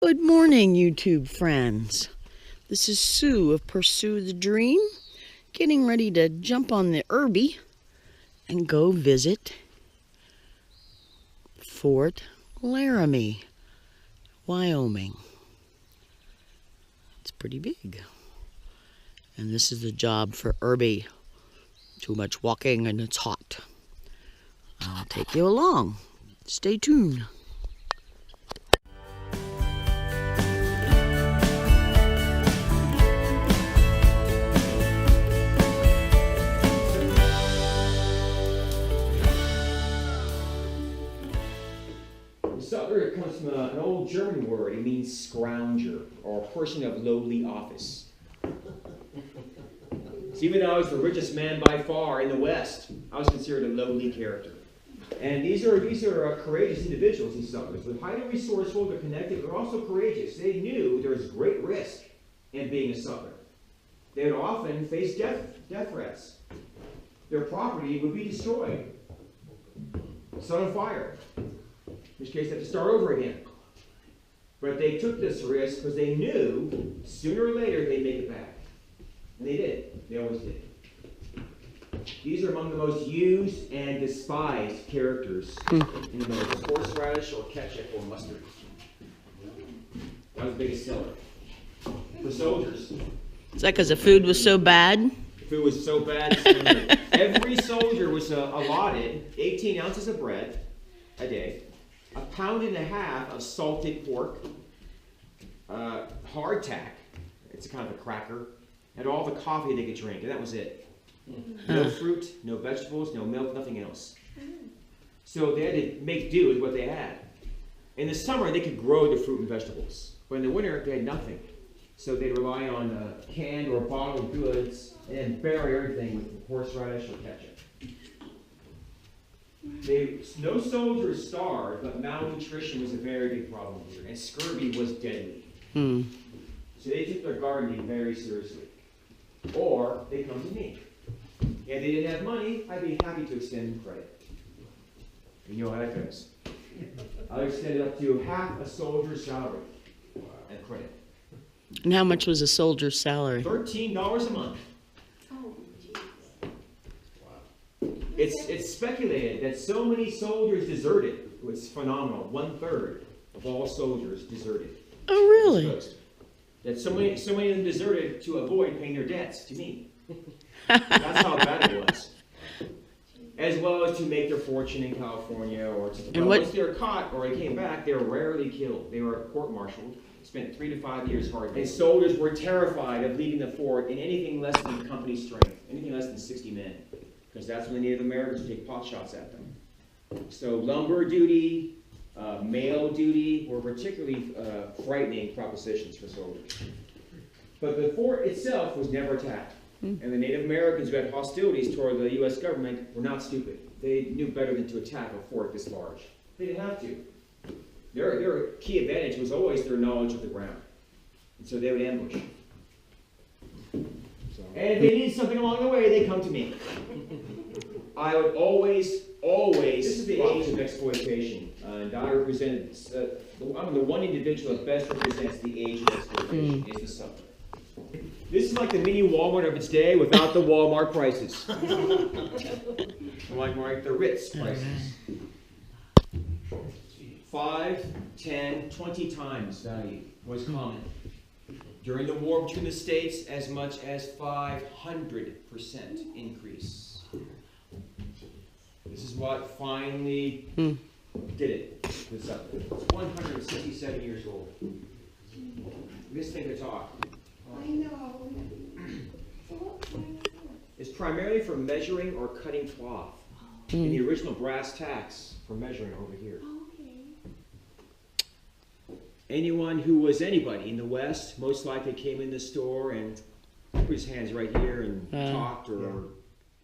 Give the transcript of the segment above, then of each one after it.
Good morning, YouTube friends. This is Sue of Pursue the Dream, getting ready to jump on the URB-E and go visit Fort Laramie, Wyoming. It's pretty big. And this is the job for URB-E. Too much walking and it's hot. I'll take you along. Stay tuned. Sutler comes from an old German word. It means scrounger, or person of lowly office. So even though I was the richest man by far in the West, I was considered a lowly character. And these are courageous individuals, these Sutlers. They're highly resourceful, they're connected, but also courageous. They knew there was great risk in being a Sutler. They would often face death threats. Their property would be destroyed, set on fire. In which case they have to start over again. But they took this risk because they knew sooner or later they'd make it back. And they did. They always did. These are among the most used and despised characters in the Middle East. Horseradish or ketchup or mustard. That was the biggest seller. For soldiers. Is that because the food was so bad? The food was so bad. Every soldier was allotted 18 ounces of bread a day, 1.5 pounds of salted pork, hardtack, it's a kind of a cracker, and all the coffee they could drink, and that was it. No fruit, no vegetables, no milk, nothing else. So they had to make do with what they had. In the summer, they could grow the fruit and vegetables, but in the winter, they had nothing. So they'd rely on canned or bottled goods and bury everything with horseradish or ketchup. No soldiers starved, but malnutrition was a very big problem here, and scurvy was deadly. So they took their gardening very seriously. Or they come to me. If they didn't have money, I'd be happy to extend them credit. You know how that goes. I'll extend it up to half a soldier's salary at credit. And how much was a soldier's salary? $13 a month. It's speculated that so many soldiers deserted. It was phenomenal. 1/3 of all soldiers deserted. Oh, really? That so many of them deserted to avoid paying their debts to me. That's how bad it was. As well as to make their fortune in California, or once they were caught or they came back, they were rarely killed. They were court-martialed, spent 3 to 5 years hard. And soldiers were terrified of leaving the fort in anything less than company strength, anything less than 60 men. Because that's when the Native Americans would take pot shots at them. So lumber duty, mail duty were particularly frightening propositions for soldiers. But the fort itself was never attacked. And the Native Americans who had hostilities toward the U.S. government were not stupid. They knew better than to attack a fort this large. They didn't have to. Their key advantage was always their knowledge of the ground. And so they would ambush. And if they needed something along the way, they'd come to me. I would always, this is the age of exploitation. And I represented, I'm the one individual that best represents the age of exploitation, is the Sutler. This is like the mini Walmart of its day without the Walmart prices. Like the Ritz prices. 5, 10, 20 times value was common. During the war between the states, as much as 500% increase. This is what finally did it. It's 167 years old. This thing to talk. I know. It's primarily for measuring or cutting cloth. And the original brass tacks for measuring over here. Anyone who was anybody in the West most likely came in the store and put his hands right here and talked or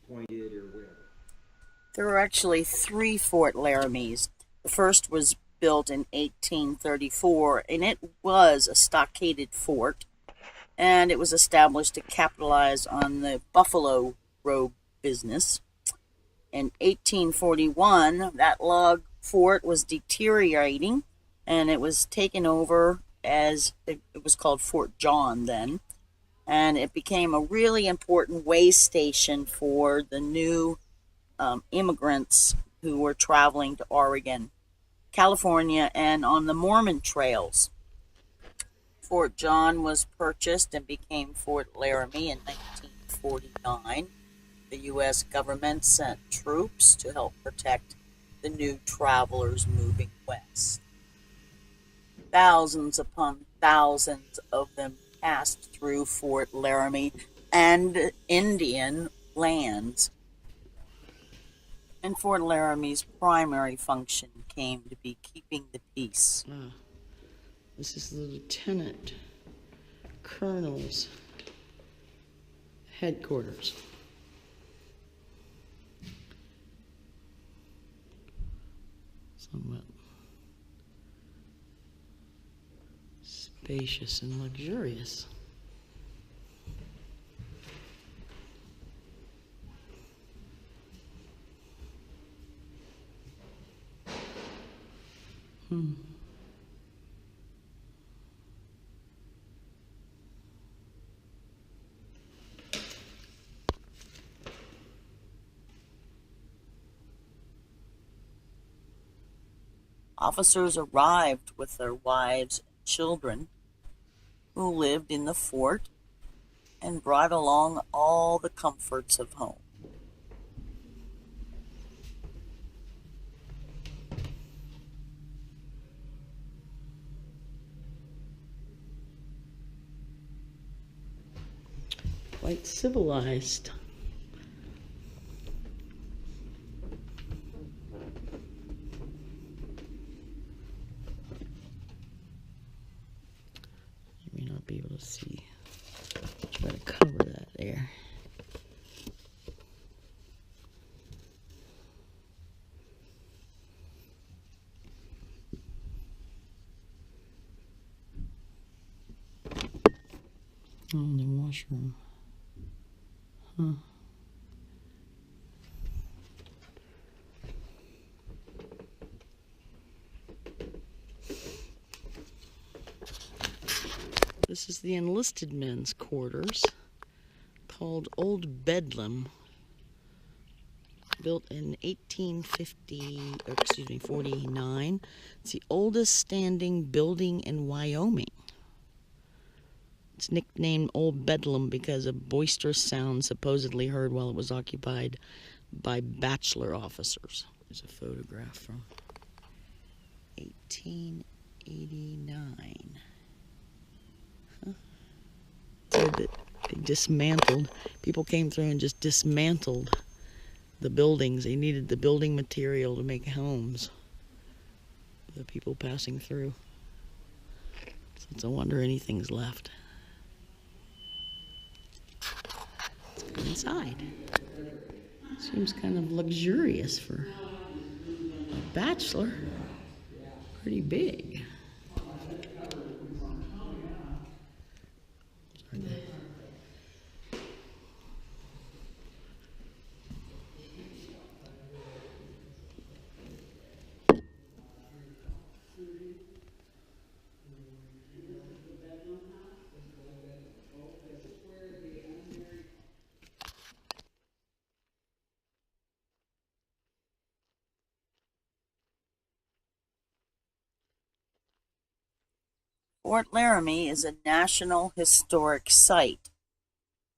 pointed or whatever. There were actually 3 Fort Laramies. The first was built in 1834, and it was a stockaded fort. And it was established to capitalize on the buffalo robe business. In 1841, that log fort was deteriorating, and it was taken over as it was called Fort John then, and it became a really important way station for the new immigrants who were traveling to Oregon, California, and on the Mormon trails. Fort John was purchased and became Fort Laramie in 1949. The U.S. government sent troops to help protect the new travelers moving west. Thousands upon thousands of them passed through Fort Laramie and Indian lands. And Fort Laramie's primary function came to be keeping the peace. This is the Lieutenant Colonel's headquarters. Somewhat spacious and luxurious. Officers arrived with their wives and children who lived in the fort and brought along all the comforts of home. Quite civilized. You may not be able to see. Try to cover that there. Oh, the washroom. Huh. This is the enlisted men's quarters, called Old Bedlam, built in 49. It's the oldest standing building in Wyoming. It's nicknamed Old Bedlam because of boisterous sounds supposedly heard while it was occupied by bachelor officers. There's a photograph from 1889. Said that they dismantled, people came through and just dismantled the buildings. They needed the building material to make homes for the people passing through. So it's a wonder anything's left. Let's go inside. Seems kind of luxurious for a bachelor. Pretty big. Fort Laramie is a National Historic Site.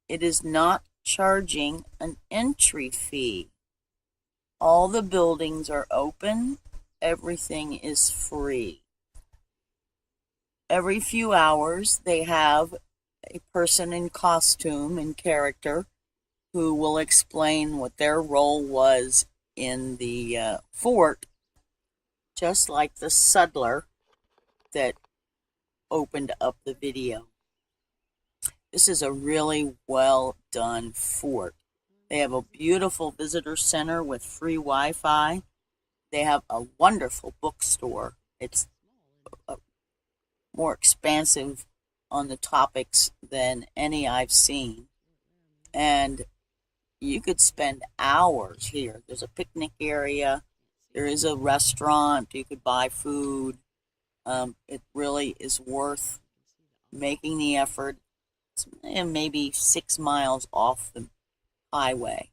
It is not charging an entry fee. All the buildings are open. Everything is free. Every few hours, they have a person in costume and character who will explain what their role was in the fort, just like the sutler that opened up the video. This is a really well done fort. They have a beautiful visitor center with free Wi-Fi. They have a wonderful bookstore. It's more expansive on the topics than any I've seen. And you could spend hours here. There's a picnic area. There is a restaurant. You could buy food. It really is worth making the effort. It's maybe 6 miles off the highway.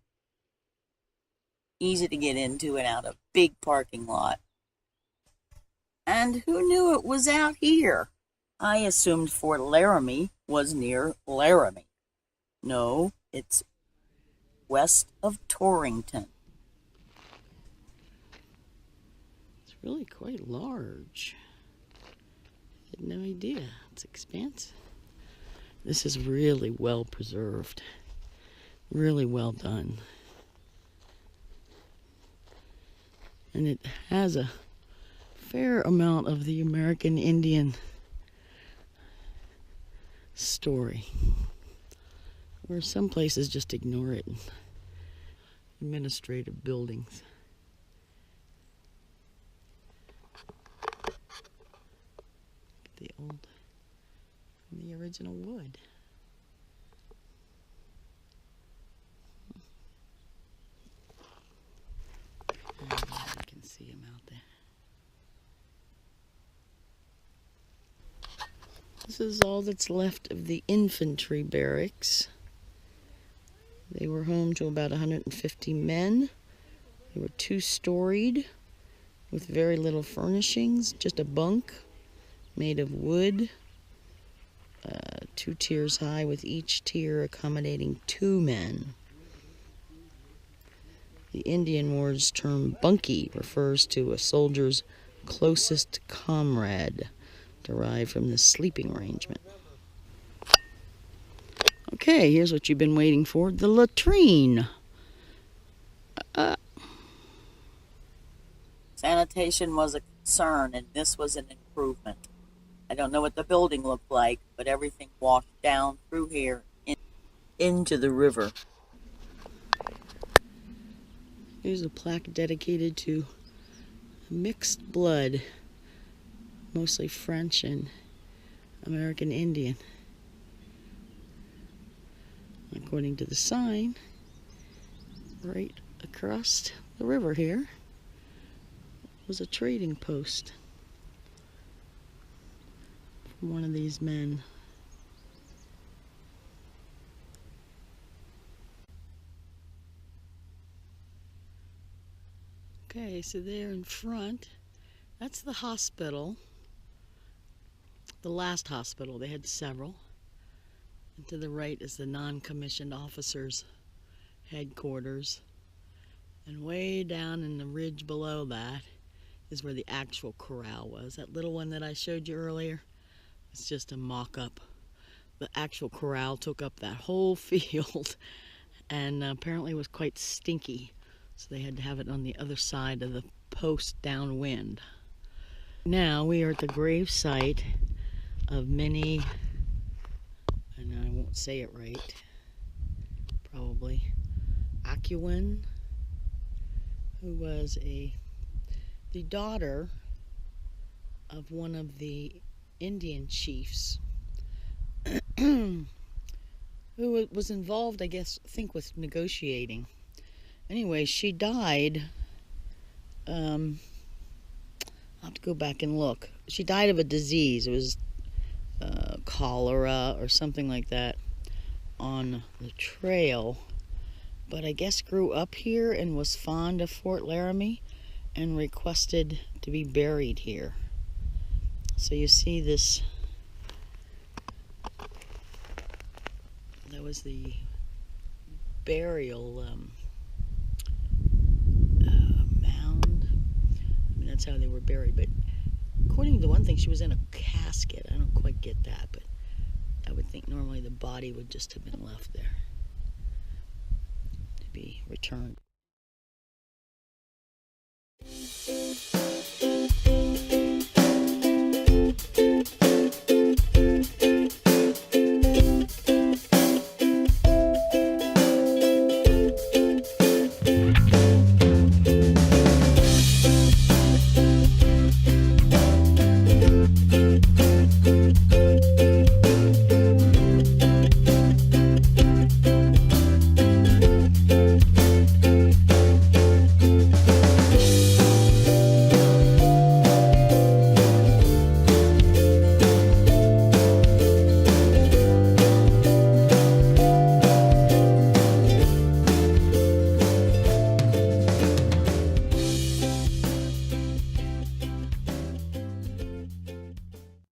Easy to get into and out of, big parking lot. And who knew it was out here? I assumed Fort Laramie was near Laramie. No, it's west of Torrington. It's really quite large. I had no idea. It's expansive. This is really well preserved. Really well done. And it has a fair amount of the American Indian story, where some places just ignore it. Administrative buildings. The old, the original wood. You can see him out there. This is all that's left of the infantry barracks. They were home to about 150 men. They were 2-storied with very little furnishings, just a bunk made of wood, 2 tiers high, with each tier accommodating 2 men. The Indian ward's term bunkie refers to a soldier's closest comrade, derived from the sleeping arrangement. Okay, here's what you've been waiting for, the latrine. Sanitation was a concern, and this was an improvement. I don't know what the building looked like, but everything washed down through here into the river. Here's a plaque dedicated to mixed blood, mostly French and American Indian. According to the sign, right across the river here was a trading post from one of these men. Okay, so there in front, that's the hospital. The last hospital, they had several. And to the right is the non-commissioned officers' headquarters. And way down in the ridge below that is where the actual corral was. That little one that I showed you earlier, it's just a mock-up. The actual corral took up that whole field and apparently was quite stinky. So they had to have it on the other side of the post downwind. Now we are at the grave site of many, and I won't say it right, probably, Acuin, who was the daughter of one of the Indian chiefs who was involved, I think with negotiating. Anyway, she died, I'll have to go back and look. She died of a disease. It was cholera or something like that on the trail. But I guess grew up here and was fond of Fort Laramie and requested to be buried here. So you see this, that was the burial mound. I mean, that's how they were buried, but according to one thing, she was in a casket. I don't quite get that, but I would think normally the body would just have been left there to be returned.